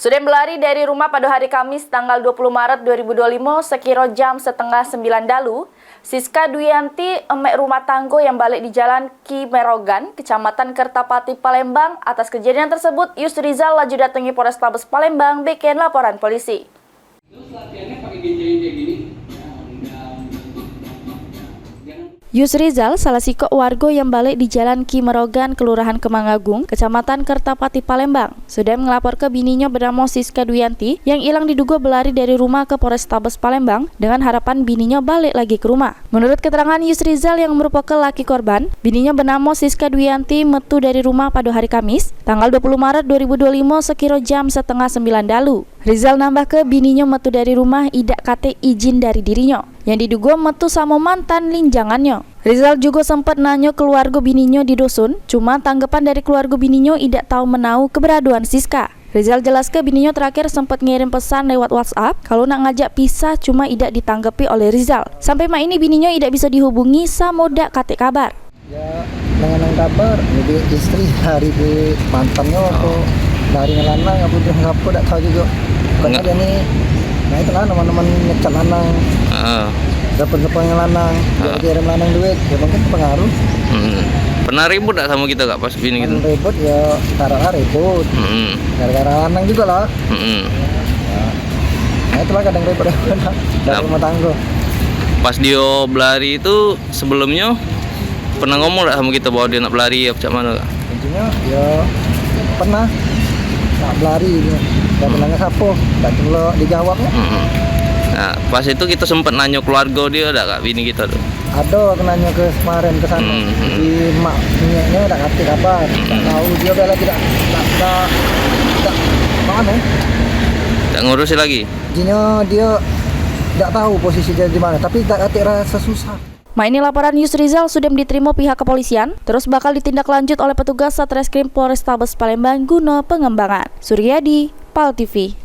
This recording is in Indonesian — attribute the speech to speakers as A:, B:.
A: Sudah berlari dari rumah pada hari Kamis tanggal 20 Maret 2025 sekira jam setengah 9 dalu, Siska Duyanti, emek rumah tangga yang balik di Jalan Ki Merogan, Kecamatan Kertapati, Palembang. Atas kejadian tersebut, Yus Rizal laju datangi Polrestabes Palembang, bikin laporan polisi. Yus Rizal, salah siko warga yang balik di Jalan Ki Merogan, Kelurahan Kemang Agung, Kecamatan Kertapati, Palembang, sudah melapor ke bininya bernama Siska Duyanti yang hilang diduga berlari dari rumah ke Polrestabes Palembang dengan harapan bininya balik lagi ke rumah. Menurut keterangan Yus Rizal yang merupakan laki korban, bininya bernama Siska Duyanti metu dari rumah pada hari Kamis, tanggal 20 Maret 2025 sekira jam setengah 9 dalu. Rizal nambah ke bininya metu dari rumah idak kate izin dari dirinya, yang diduga metu sama mantan linjangannya. Rizal juga sempat nanya keluarga bininya di dusun, cuma tanggapan dari keluarga bininya tidak tahu menau keberadaan Siska. Rizal jelas ke bininya terakhir sempat ngirim pesan lewat WhatsApp kalau nak ngajak pisah, cuma tidak ditanggapi oleh Rizal. Sampai mak ini bininya tidak bisa dihubungi sama dak kate kabar.
B: Ya, dengan kabar, jadi istri hari di mantannya aku dari ngelanang, aku bilang apa tak tahu juga. Pokoknya dia nih, nah itulah teman-teman ngecat lanang, dapat yang lanang, dia kirim lanang duit, ya mungkin pengaruh.
C: Pernah ribut tak sama kita kak pas bini gitu?
B: Ribut ya, gara-gara ribut, gara-gara lanang juga lah. Nah itulah kadang ribut dari rumah tangga.
C: Pas dia berlari itu sebelumnya pernah ngomong tak sama kita bahwa dia nak berlari apa mana kak?
B: Intinya ya pernah nak berlari, dan bilangnya siapa, tak cuma dijawabnya.
C: Nah, pas itu kita sempat nanya keluarga dia ada kak bini kita tuh.
B: Ada, aku nanya ke kemarin ke sana, di mak minyaknya tak ngerti kabar, tak tahu dia bela tidak mana,
C: Tak ngurusin lagi.
B: Dia tidak tahu posisi dia di mana, tapi tak ngerti rasa susah.
A: Ini laporan Yus Rizal sudah diterima pihak kepolisian, terus bakal ditindaklanjut oleh petugas Satreskrim Polrestabes Palembang guna pengembangan. Suryadi, PAL TV.